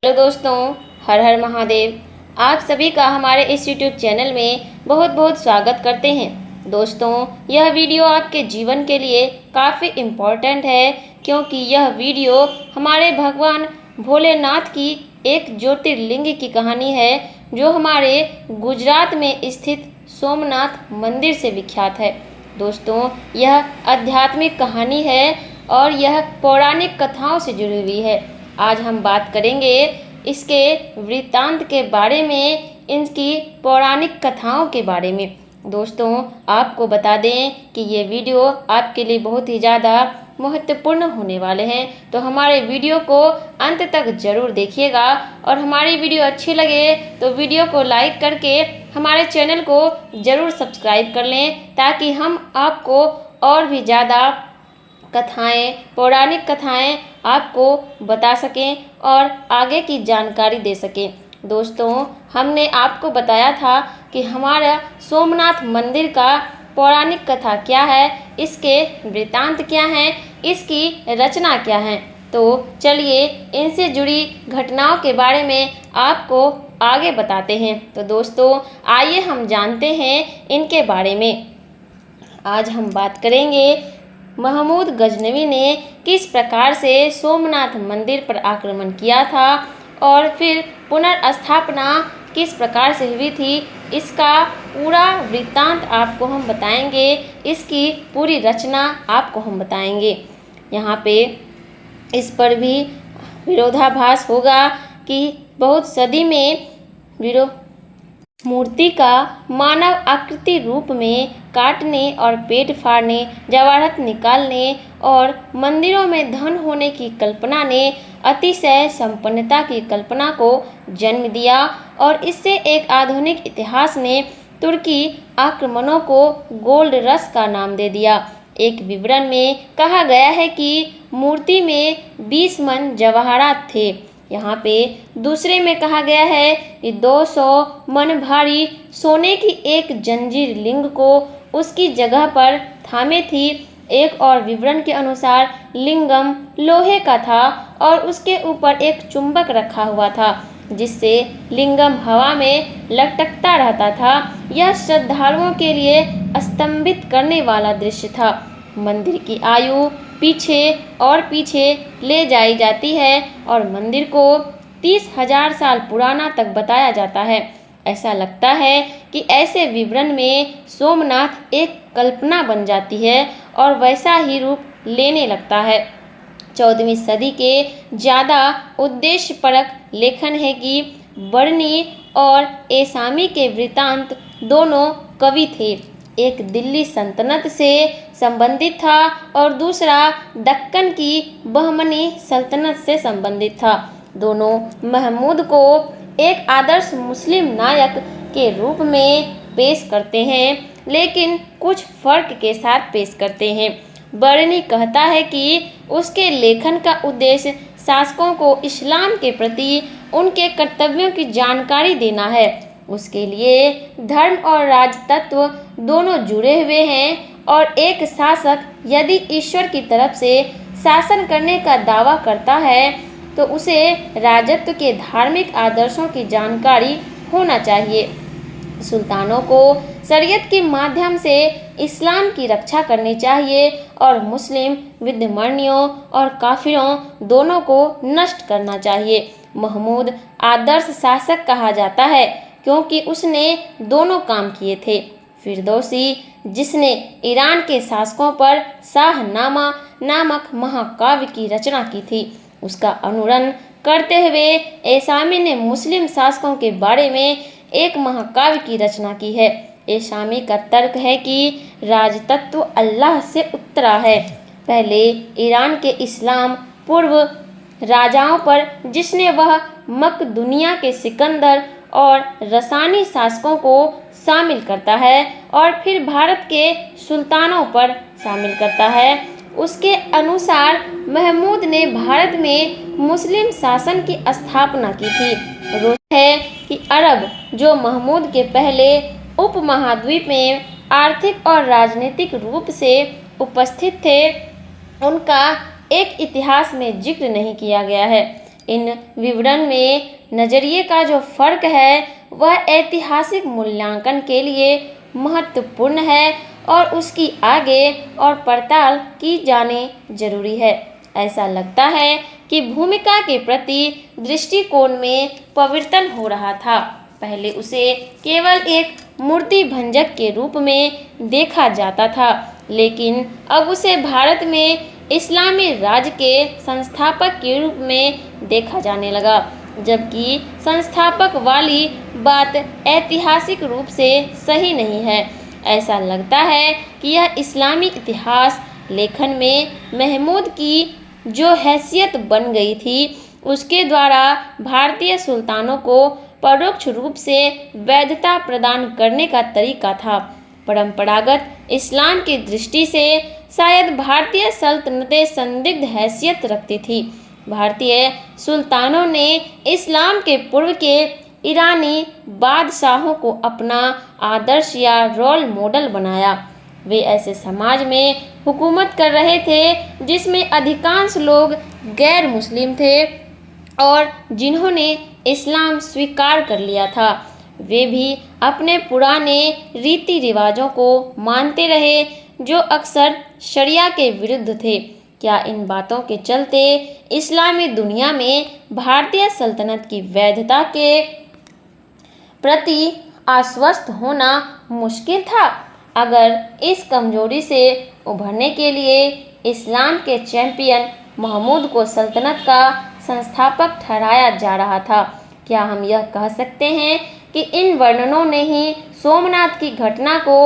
Hello दोस्तों, हर हर महादेव। आप सभी का हमारे इस यूट्यूब चैनल में बहुत बहुत स्वागत करते हैं। दोस्तों, यह वीडियो आपके जीवन के लिए काफ़ी इम्पोर्टेंट है, क्योंकि यह वीडियो हमारे भगवान भोलेनाथ की एक ज्योतिर्लिंग की कहानी है, जो हमारे गुजरात में स्थित सोमनाथ मंदिर से विख्यात है। दोस्तों, यह आध्यात्मिक कहानी है और यह पौराणिक कथाओं से जुड़ी हुई है। आज हम बात करेंगे इसके वृत्तांत के बारे में, इनकी पौराणिक कथाओं के बारे में। दोस्तों, आपको बता दें कि ये वीडियो आपके लिए बहुत ही ज़्यादा महत्वपूर्ण होने वाले हैं, तो हमारे वीडियो को अंत तक ज़रूर देखिएगा। और हमारी वीडियो अच्छी लगे तो वीडियो को लाइक करके हमारे चैनल को ज़रूर सब्सक्राइब कर लें, ताकि हम आपको और भी ज़्यादा कथाएं, पौराणिक कथाएं आपको बता सकें और आगे की जानकारी दे सकें। दोस्तों, हमने आपको बताया था कि हमारा सोमनाथ मंदिर का पौराणिक कथा क्या है, इसके वृत्तांत क्या हैं, इसकी रचना क्या है। तो चलिए इनसे जुड़ी घटनाओं के बारे में आपको आगे बताते हैं। तो दोस्तों, आइए हम जानते हैं इनके बारे में। आज हम बात करेंगे महमूद गजनवी ने किस प्रकार से सोमनाथ मंदिर पर आक्रमण किया था और फिर पुनर्स्थापना किस प्रकार से हुई थी। इसका पूरा वृत्तांत आपको हम बताएंगे, इसकी पूरी रचना आपको हम बताएंगे। यहाँ पे इस पर भी विरोधाभास होगा कि बहुत सदी में मूर्ति का मानव आकृति रूप में काटने और पेट फाड़ने, जवाहरत निकालने और मंदिरों में धन होने की कल्पना ने अतिशय संपन्नता की कल्पना को जन्म दिया, और इससे एक आधुनिक इतिहास ने तुर्की आक्रमणों को गोल्ड रश का नाम दे दिया। एक विवरण में कहा गया है कि मूर्ति में 20 मन जवाहरात थे। यहाँ पे दूसरे में कहा गया है कि 200 मन भारी सोने की एक जंजीर लिंग को उसकी जगह पर थामे थी। एक और विवरण के अनुसार लिंगम लोहे का था और उसके ऊपर एक चुंबक रखा हुआ था, जिससे लिंगम हवा में लटकता रहता था। यह श्रद्धालुओं के लिए स्तंभित करने वाला दृश्य था। मंदिर की आयु पीछे और पीछे ले जाई जाती है और मंदिर को 30,000 साल पुराना तक बताया जाता है। ऐसा लगता है कि ऐसे विवरण में सोमनाथ एक कल्पना बन जाती है और वैसा ही रूप लेने लगता है। 14वीं सदी के ज़्यादा उद्देश्यपरक लेखन है कि बर्नी और एसामी के वृत्तांत दोनों कवि थे। एक दिल्ली सल्तनत से संबंधित था और दूसरा दक्कन की बहमनी सल्तनत से संबंधित था। दोनों महमूद को एक आदर्श मुस्लिम नायक के रूप में पेश करते हैं, लेकिन कुछ फर्क के साथ पेश करते हैं। बर्नी कहता है कि उसके लेखन का उद्देश्य शासकों को इस्लाम के प्रति उनके कर्तव्यों की जानकारी देना है। उसके लिए धर्म और राजतत्व दोनों जुड़े हुए हैं, और एक शासक यदि ईश्वर की तरफ से शासन करने का दावा करता है तो उसे राजत्व के धार्मिक आदर्शों की जानकारी होना चाहिए। सुल्तानों को शरीयत के माध्यम से इस्लाम की रक्षा करनी चाहिए और मुस्लिम विद्यमानियों और काफिरों दोनों को नष्ट करना चाहिए। महमूद आदर्श शासक कहा जाता है क्योंकि उसने दोनों काम किए थे। फिरदौसी, जिसने ईरान के शासकों पर शाहनामा नामक महाकाव्य की रचना की थी, उसका अनुरण करते हुए एसामी ने मुस्लिम शासकों के बारे में एक महाकाव्य की रचना की है। एसामी का तर्क है कि राजतत्व अल्लाह से उतरा है, पहले ईरान के इस्लाम पूर्व राजाओं पर, जिसने वह मकदुनिया के सिकंदर और रसानी शासकों को शामिल करता है और फिर भारत के सुल्तानों पर शामिल करता है। उसके अनुसार महमूद ने भारत में मुस्लिम शासन की स्थापना की थी। रोचक है कि अरब, जो महमूद के पहले उपमहाद्वीप में आर्थिक और राजनीतिक रूप से उपस्थित थे, उनका एक इतिहास में जिक्र नहीं किया गया है। इन विवरण में नज़रिए का जो फर्क है वह ऐतिहासिक मूल्यांकन के लिए महत्वपूर्ण है और उसकी आगे और पड़ताल की जानी जरूरी है। ऐसा लगता है कि भूमिका के प्रति दृष्टिकोण में परिवर्तन हो रहा था। पहले उसे केवल एक मूर्ति भंजक के रूप में देखा जाता था, लेकिन अब उसे भारत में इस्लामी राज्य के संस्थापक के रूप में देखा जाने लगा, जबकि संस्थापक वाली बात ऐतिहासिक रूप से सही नहीं है। ऐसा लगता है कि यह इस्लामी इतिहास लेखन में महमूद की जो हैसियत बन गई थी, उसके द्वारा भारतीय सुल्तानों को परोक्ष रूप से वैधता प्रदान करने का तरीका था। परंपरागत इस्लाम की दृष्टि से शायद भारतीय सल्तनतें संदिग्ध हैसियत रखती थी। भारतीय सुल्तानों ने इस्लाम के पूर्व के ईरानी बादशाहों को अपना आदर्श या रोल मॉडल बनाया। वे ऐसे समाज में हुकूमत कर रहे थे जिसमें अधिकांश लोग गैर मुस्लिम थे और जिन्होंने इस्लाम स्वीकार कर लिया था। वे भी अपने पुराने रीति रिवाजों को मानते रहे जो अक्सर शरिया के विरुद्ध थे। क्या इन बातों के चलते इस्लामी दुनिया में भारतीय सल्तनत की वैधता के प्रति आश्वस्त होना मुश्किल था? अगर इस कमजोरी से उभरने के लिए इस्लाम के चैंपियन महमूद को सल्तनत का संस्थापक ठहराया जा रहा था, क्या हम यह कह सकते हैं कि इन वर्णनों ने ही सोमनाथ की घटना को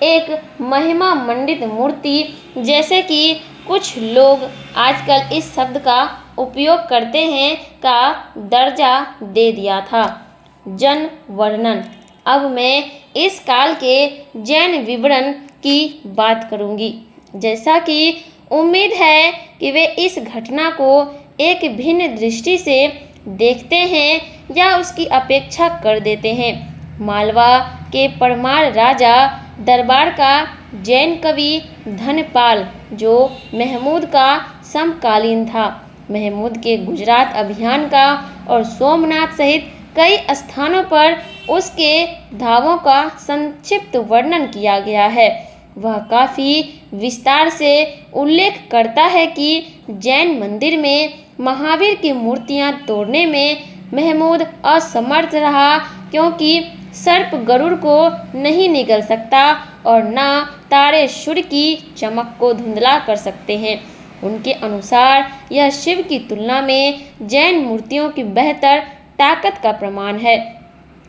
एक महिमा मंडित मूर्ति, जैसे कि कुछ लोग आजकल इस शब्द का उपयोग करते हैं, का दर्जा दे दिया था? जन वर्णन। अब मैं इस काल के जैन विवरण की बात करूंगी। जैसा कि उम्मीद है कि वे इस घटना को एक भिन्न दृष्टि से देखते हैं या उसकी अपेक्षा कर देते हैं। मालवा के परमार राजा दरबार का जैन कवि धनपाल, जो महमूद का समकालीन था, महमूद के गुजरात अभियान का और सोमनाथ सहित कई स्थानों पर उसके धावों का संक्षिप्त वर्णन किया गया है। वह काफ़ी विस्तार से उल्लेख करता है कि जैन मंदिर में महावीर की मूर्तियां तोड़ने में महमूद असमर्थ रहा, क्योंकि सर्प गरुड़ को नहीं निगल सकता और न तारे सूर्य की चमक को धुंधला कर सकते हैं। उनके अनुसार यह शिव की तुलना में जैन मूर्तियों की बेहतर ताकत का प्रमाण है।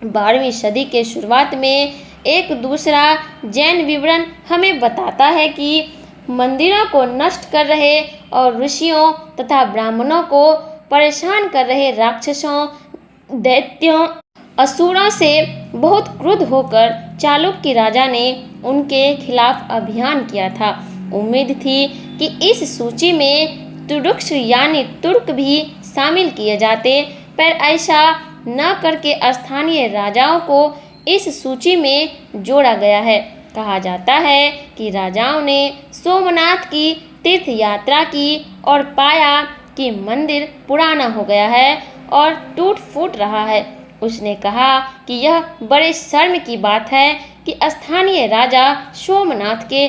12वीं सदी के शुरुआत में एक दूसरा जैन विवरण हमें बताता है कि मंदिरों को नष्ट कर रहे और ऋषियों तथा ब्राह्मणों को परेशान कर रहे राक्षसों, दैत्यों, असुरों से बहुत क्रुद्ध होकर चालुक्य राजा ने उनके खिलाफ अभियान किया था। उम्मीद थी कि इस सूची में तुर्क्स यानी तुर्क भी शामिल किए जाते, पर ऐसा न करके स्थानीय राजाओं को इस सूची में जोड़ा गया है। कहा जाता है कि राजाओं ने सोमनाथ की तीर्थ यात्रा की और पाया कि मंदिर पुराना हो गया है और टूट फूट रहा है। उसने कहा कि यह बड़े शर्म की बात है कि स्थानीय राजा सोमनाथ के